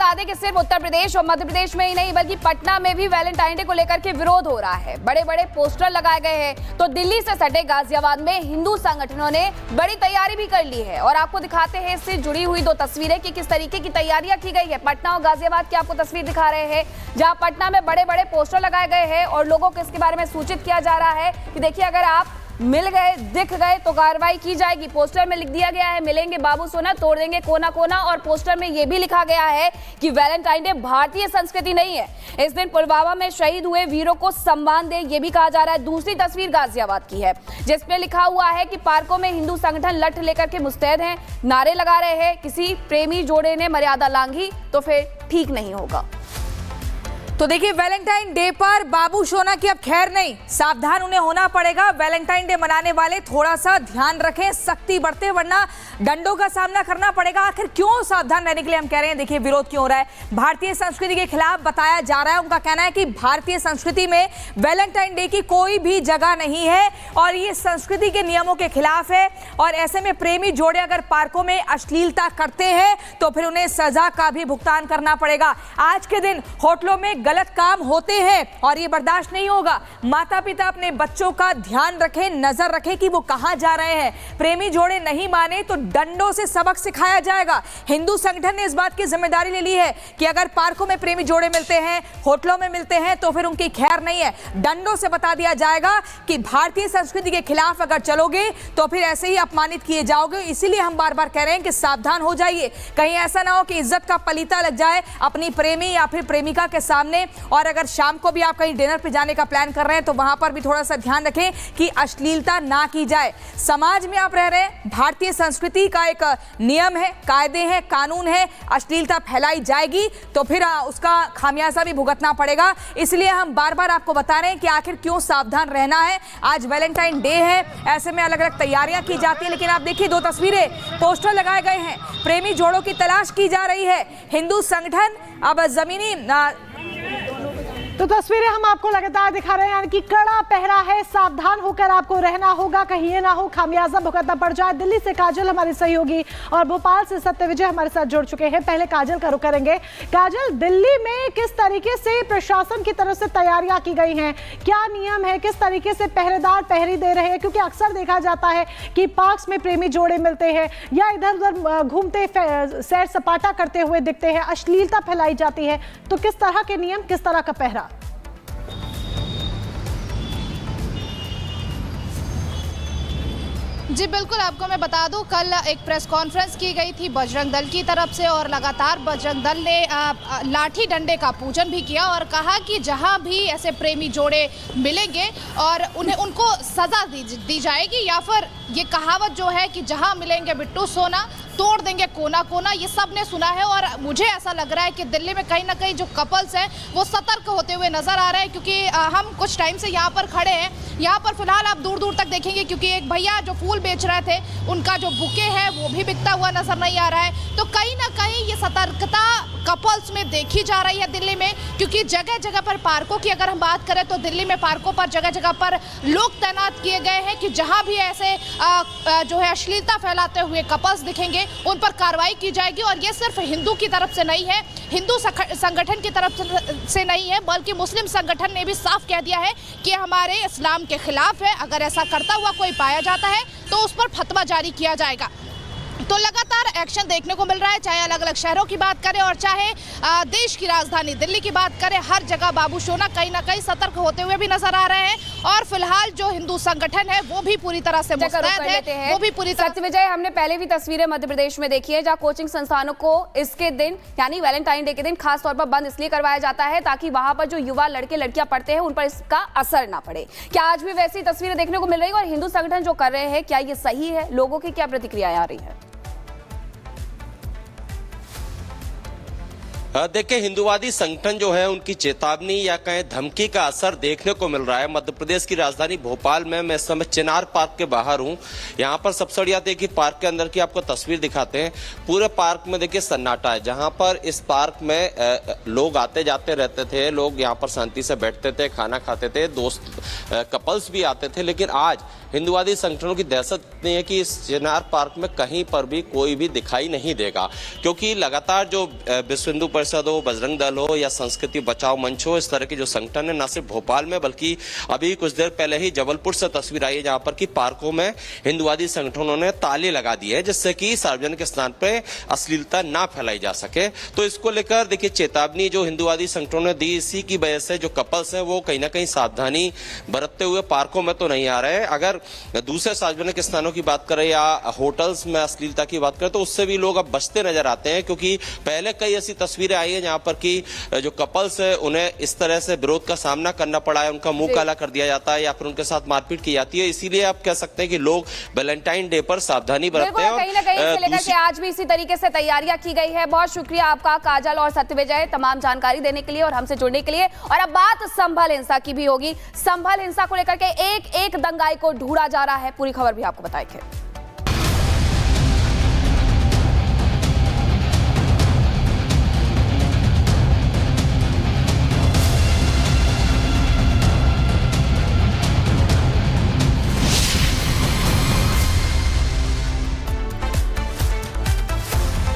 बता दें कि सिर्फ उत्तर प्रदेश और मध्य प्रदेश में ही नहीं बल्कि पटना में भी वैलेंटाइन डे को लेकर के विरोध हो रहा है। बड़े बड़े पोस्टर लगाए गए हैं। तो दिल्ली से सटे गाजियाबाद में हिंदू संगठनों ने बड़ी तैयारी भी कर ली है और आपको दिखाते हैं इससे जुड़ी हुई दो तस्वीरें कि किस तरीके की तैयारियां की गई है। पटना और गाजियाबाद की आपको तस्वीर दिखा रहे हैं, जहां पटना में बड़े बड़े पोस्टर लगाए गए हैं और लोगों को इसके बारे में सूचित किया जा रहा है कि देखिए, अगर आप मिल गए, दिख गए तो कार्रवाई की जाएगी। पोस्टर में लिख दिया गया है, मिलेंगे बाबू सोना, तोड़ देंगे कोना कोना। और पोस्टर में यह भी लिखा गया है कि वैलेंटाइन डे भारतीय संस्कृति नहीं है, इस दिन पुलवामा में शहीद हुए वीरों को सम्मान दे, ये भी कहा जा रहा है। दूसरी तस्वीर गाजियाबाद की है, जिसमें लिखा हुआ है कि पार्कों में हिंदू संगठन लठ लेकर के मुस्तैद हैं, नारे लगा रहे हैं, किसी प्रेमी जोड़े ने मर्यादा लांघी तो फिर ठीक नहीं होगा। तो देखिए, वैलेंटाइन डे पर बाबू सोना की अब खैर नहीं, सावधान उन्हें होना पड़ेगा। वैलेंटाइन डे मनाने वाले थोड़ा सा ध्यान रखें, सख्ती बरतें, वरना डंडों का सामना करना पड़ेगा। आखिर क्यों सावधान रहने के लिए हम कह रहे हैं? देखिए, विरोध क्यों हो रहा है? भारतीय संस्कृति के खिलाफ बताया जा रहा है। उनका कहना है कि भारतीय संस्कृति में वैलेंटाइन डे की कोई भी जगह नहीं है और ये संस्कृति के नियमों के खिलाफ है। और ऐसे में प्रेमी जोड़े अगर पार्कों में अश्लीलता करते हैं तो फिर उन्हें सजा का भी भुगतान करना पड़ेगा। आज के दिन होटलों में गलत काम होते हैं और ये बर्दाश्त नहीं होगा। माता पिता अपने बच्चों का ध्यान रखें, नजर रखें कि वो कहां जा रहे हैं। प्रेमी जोड़े नहीं माने तो डंडों से सबक सिखाया जाएगा। हिंदू संगठन ने इस बात की जिम्मेदारी ले ली है कि अगर पार्कों में प्रेमी जोड़े मिलते हैं, होटलों में मिलते हैं तो फिर उनकी खैर नहीं है। डंडों से बता दिया जाएगा कि भारतीय संस्कृति के खिलाफ अगर चलोगे तो फिर ऐसे ही अपमानित किए जाओगे। इसीलिए हम बार बार कह रहे हैं कि सावधान हो जाइए, कहीं ऐसा ना हो कि इज्जत का पलीता लग जाए अपनी प्रेमी या फिर प्रेमिका के सामने। और अगर शाम को भी आप कहीं डिनर पे जाने का प्लान कर रहे हैं तो वहां पर भी थोड़ा सा ध्यान रखें कि अश्लीलता ना की जाए। समाज में आप रह रहे हैं, भारतीय संस्कृति का एक नियम है, कायदे हैं, कानून है। अश्लीलता फैलाई जाएगी तो फिर उसका खामियाजा भी भुगतना पड़ेगा। इसलिए हम बार बार आपको बता रहे हैं कि आखिर क्यों सावधान रहना है। आज वैलेंटाइन डे है, ऐसे में अलग अलग तैयारियां की जाती है, लेकिन आप देखिए दो तस्वीरें, पोस्टर लगाए गए हैं, प्रेमी जोड़ों की तलाश की जा रही है। हिंदू संगठन अब जमीनी तो तस्वीरें हम आपको लगातार दिखा रहे हैं, यानी कि कड़ा पहरा है, सावधान होकर आपको रहना होगा, कहीं ये ना हो खामियाजा भुगतना पड़ जाए। दिल्ली से काजल हमारी सहयोगी और भोपाल से सत्यविजय हमारे साथ जुड़ चुके हैं। पहले काजल का रुख करेंगे। काजल, दिल्ली में किस तरीके से प्रशासन की तरफ से तैयारियां की गई हैं? क्या नियम है? किस तरीके से पहरेदार पहरी दे रहे हैं? क्योंकि अक्सर देखा जाता है कि पार्क्स में प्रेमी जोड़े मिलते हैं या इधर उधर घूमते सैर सपाटा करते हुए दिखते हैं, अश्लीलता फैलाई जाती है। तो किस तरह के नियम, किस तरह का पहरा? जी बिल्कुल, आपको मैं बता दूं, कल एक प्रेस कॉन्फ्रेंस की गई थी बजरंग दल की तरफ से और लगातार बजरंग दल ने लाठी डंडे का पूजन भी किया और कहा कि जहां भी ऐसे प्रेमी जोड़े मिलेंगे और उनको सजा दी जाएगी, या फिर ये कहावत जो है कि जहां मिलेंगे बिट्टू सोना तोड़ देंगे कोना कोना, ये सब ने सुना है। और मुझे ऐसा लग रहा है कि दिल्ली में कहीं ना कहीं जो कपल्स हैं वो सतर्क होते हुए नजर आ रहे हैं, क्योंकि हम कुछ टाइम से यहाँ पर खड़े हैं। यहाँ पर फिलहाल आप दूर दूर तक देखेंगे, क्योंकि एक भैया जो फूल बेच रहे थे उनका जो बुके है वो भी बिकता हुआ नजर नहीं आ रहा है। तो कहीं ना कहीं ये सतर्कता कपल्स में देखी जा रही है दिल्ली में, क्योंकि जगह जगह पर पार्कों की अगर हम बात करें तो दिल्ली में पार्कों पर जगह जगह पर लोग तैनात किए गए हैं कि जहां भी ऐसे जो है अश्लीलता फैलाते हुए कपल्स दिखेंगे उन पर कार्रवाई की जाएगी। और ये सिर्फ हिंदू की तरफ से नहीं है, हिंदू संगठन की तरफ से नहीं है, बल्कि मुस्लिम संगठन ने भी साफ कह दिया है कि हमारे इस्लाम के खिलाफ है। अगर ऐसा करता हुआ कोई पाया जाता है तो उस पर फतवा जारी किया जाएगा। तो लगातार एक्शन देखने को मिल रहा है, चाहे अलग अलग शहरों की बात करें और चाहे देश की राजधानी दिल्ली की बात करें। हर जगह बाबू सोना कहीं ना कहीं सतर्क होते हुए भी नजर आ रहे हैं और फिलहाल जो हिंदू संगठन है वो भी पूरी तरह से मुस्तैद है, वो भी पूरी तरह। सत्यविजय, हमने पहले भी तस्वीरें मध्य प्रदेश में देखी है, जहां कोचिंग संस्थानों को इसके दिन यानी वैलेंटाइन डे के दिन खास तौर पर बंद इसलिए करवाया जाता है ताकि वहां पर जो युवा लड़के लड़कियां पढ़ते हैं उन पर इसका असर ना पड़े। क्या आज भी वैसी तस्वीरें देखने को मिल रही है और हिंदू संगठन जो कर रहे हैं क्या ये सही है? लोगों की क्या प्रतिक्रियाएं आ रही है? देखिए, हिंदुवादी संगठन जो है उनकी चेतावनी या कहें धमकी का असर देखने को मिल रहा है। मध्य प्रदेश की राजधानी भोपाल में मैं इस समय चिनार पार्क के बाहर हूं। यहाँ पर सबसे बढ़िया देखिए पार्क के अंदर की आपको तस्वीर दिखाते हैं। पूरे पार्क में देखिए सन्नाटा है। जहाँ पर इस पार्क में लोग आते जाते रहते थे, लोग यहाँ पर शांति से बैठते थे, खाना खाते थे, दोस्त कपल्स भी आते थे। लेकिन आज हिंदुवादी संगठनों की दहशत इतनी है कि इस चिनार पार्क में कहीं पर भी कोई भी दिखाई नहीं देगा, क्योंकि लगातार जो विश्व हिंदू परिषद हो, बजरंग दल हो या संस्कृति बचाओ मंच हो, इस तरह के जो संगठन है न सिर्फ भोपाल में बल्कि अभी कुछ देर पहले ही जबलपुर से तस्वीर आई है जहां पर कि पार्कों में हिंदुवादी संगठनों ने ताले लगा दिए हैं जिससे कि सार्वजनिक स्थान पर अश्लीलता ना फैलाई जा सके। तो इसको लेकर देखिए चेतावनी जो हिंदुवादी संगठनों ने दी, इसी की वजह से जो कपल्स हैं वो कहीं ना कहीं सावधानी बरतते हुए पार्कों में तो नहीं आ रहे हैं। अगर दूसरे सार्वजनिक स्थानों की बात करें या होटल्स में अश्लीलता की बात करें तो उससे भी लोग अब बचते नजर आते हैं, क्योंकि पहले कई ऐसी तस्वीरें आई हैं जहां पर कि जो कपल्स है उन्हें इस तरह से विरोध का सामना करना पड़ा है, उनका मुंह काला कर दिया जाता है या फिर उनके साथ मारपीट की जाती है। इसीलिए आप कह सकते हैं कि लोग वैलेंटाइन डे पर सावधानी बरतते हैं। कहीं ना कहीं इसे लेकर के आज भी इसी तरीके से तैयारियां की गई है। बहुत शुक्रिया आपका काजल और सत्यविजय तमाम जानकारी देने के लिए और हमसे जुड़ने के लिए। और अब बात संभल हिंसा की भी होगी। संभल हिंसा को लेकर के एक एक दंगाई को ढूंढा जा रहा है, पूरी खबर भी आपको बताएंगे।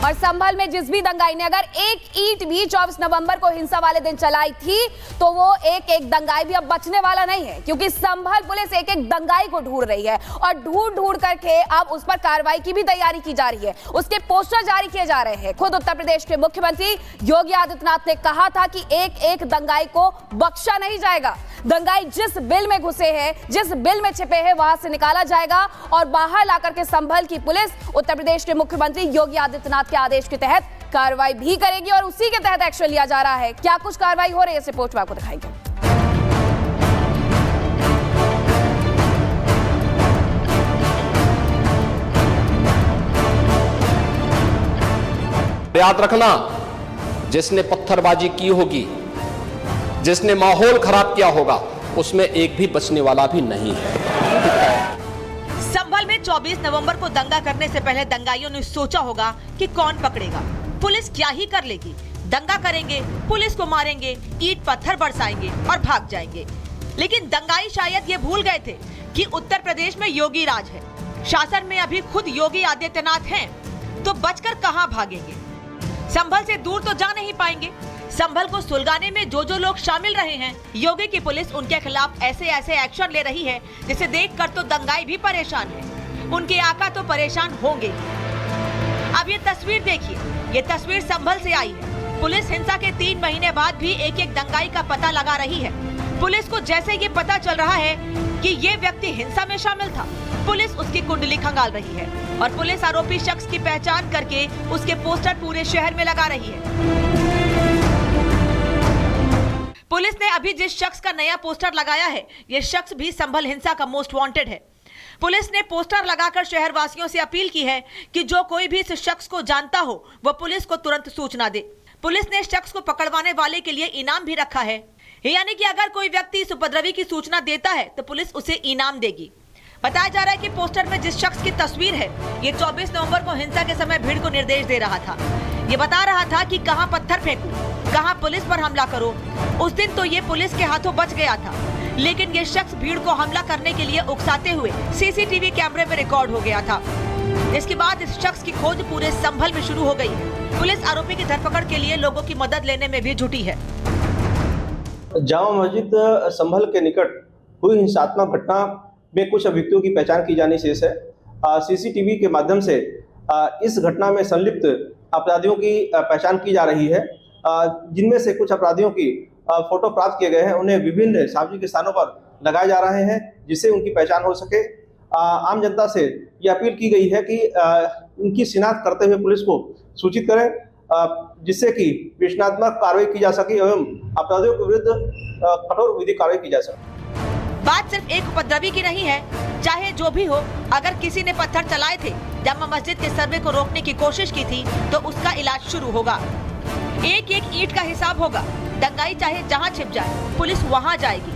और संभल में जिस भी दंगाई ने अगर एक ईंट भी 24 नवंबर को हिंसा वाले दिन चलाई थी तो वो एक एक दंगाई भी अब बचने वाला नहीं है, क्योंकि संभल पुलिस एक एक दंगाई को ढूंढ रही है और ढूंढ करके अब उस पर कार्रवाई की भी तैयारी की जा रही है। उसके पोस्टर जारी किए जा रहे हैं। खुद उत्तर प्रदेश के मुख्यमंत्री योगी आदित्यनाथ ने कहा था कि एक एक दंगाई को बख्शा नहीं जाएगा। दंगाई जिस बिल में घुसे हैं, जिस बिल में छिपे हैं, वहां से निकाला जाएगा और बाहर लाकर के संभल की पुलिस उत्तर प्रदेश के मुख्यमंत्री योगी आदित्यनाथ के आदेश के तहत कार्रवाई भी करेगी और उसी के तहत एक्शन लिया जा रहा है। क्या कुछ कार्रवाई हो रही है, इस रिपोर्ट में आपको दिखाएंगे। याद रखना, जिसने पत्थरबाजी की होगी, जिसने माहौल खराब किया होगा, उसमें एक भी बचने वाला भी नहीं है। संभल में 24 नवंबर को दंगा करने से पहले दंगाइयों ने सोचा होगा कि कौन पकड़ेगा, पुलिस क्या ही कर लेगी। दंगा करेंगे, पुलिस को मारेंगे, ईंट पत्थर बरसाएंगे और भाग जाएंगे। लेकिन दंगाई शायद ये भूल गए थे कि उत्तर प्रदेश में योगी राज है, शासन में अभी खुद योगी आदित्यनाथ हैं, तो बचकर कहां भागेंगे। संभल से दूर तो जा नहीं पाएंगे। संभल को सुलगाने में जो जो लोग शामिल रहे हैं, योगी की पुलिस उनके खिलाफ ऐसे ऐसे एक्शन ले रही है जिसे देखकर तो दंगाई भी परेशान है। उनके आका तो परेशान होंगे। अब ये तस्वीर देखिए, ये तस्वीर संभल से आई है। पुलिस हिंसा के 3 महीने बाद भी एक एक दंगाई का पता लगा रही है। पुलिस को जैसे ये पता चल रहा है कि ये व्यक्ति हिंसा में शामिल था, पुलिस उसकी कुंडली खंगाल रही है और पुलिस आरोपी शख्स की पहचान करके उसके पोस्टर पूरे शहर में लगा रही है। पुलिस ने अभी जिस शख्स का नया पोस्टर लगाया है, ये शख्स भी संभल हिंसा का मोस्ट वांटेड है। पुलिस ने पोस्टर लगाकर शहरवासियों से अपील की है कि जो कोई भी इस शख्स को जानता हो वह पुलिस को तुरंत सूचना दे। पुलिस ने शख्स को पकड़वाने वाले के लिए इनाम भी रखा है, यानी कि अगर कोई व्यक्ति इस उपद्रवी की सूचना देता है तो पुलिस उसे इनाम देगी। बताया जा रहा है कि पोस्टर में जिस शख्स की तस्वीर है, ये 24 नवंबर को हिंसा के समय भीड़ को निर्देश दे रहा था। ये बता रहा था कि कहां पत्थर फेंकूं, कहां पुलिस पर हमला करो। उस दिन तो ये पुलिस के हाथों बच गया था, लेकिन ये शख्स भीड़ को हमला करने के लिए उकसाते हुए सीसीटीवी कैमरे में रिकॉर्ड हो गया था। इसके बाद इस शख्स की खोज पूरे संभल में शुरू हो गई है। पुलिस आरोपी की धरपकड़ के लिए लोगों की मदद लेने में भी जुटी है। जामा मस्जिद संभल के निकट हुई हिंसात्मक घटना में कुछ अभियुक्तों की पहचान की जानी शेष है। सीसीटीवी के माध्यम से इस घटना में संलिप्त अपराधियों की पहचान की जा रही है, जिनमें से कुछ अपराधियों की फोटो प्राप्त किए गए हैं। उन्हें विभिन्न सार्वजनिक स्थानों पर लगाए जा रहे हैं जिससे उनकी पहचान हो सके। आम जनता से ये अपील की गई है कि इनकी शिनाख्त करते हुए पुलिस को सूचित करें, जिससे कि विवेचनात्मक कार्रवाई की जा सके एवं अपराधियों के विरुद्ध कठोर विधिक कार्रवाई की जा सके। बात सिर्फ एक उपद्रवी की नहीं है, चाहे जो भी हो, अगर किसी ने पत्थर चलाए थे, जामा मस्जिद के सर्वे को रोकने की कोशिश की थी, तो उसका इलाज शुरू होगा। एक एक ईंट का हिसाब होगा। दंगाई चाहे जहां छिप जाए, पुलिस वहां जाएगी।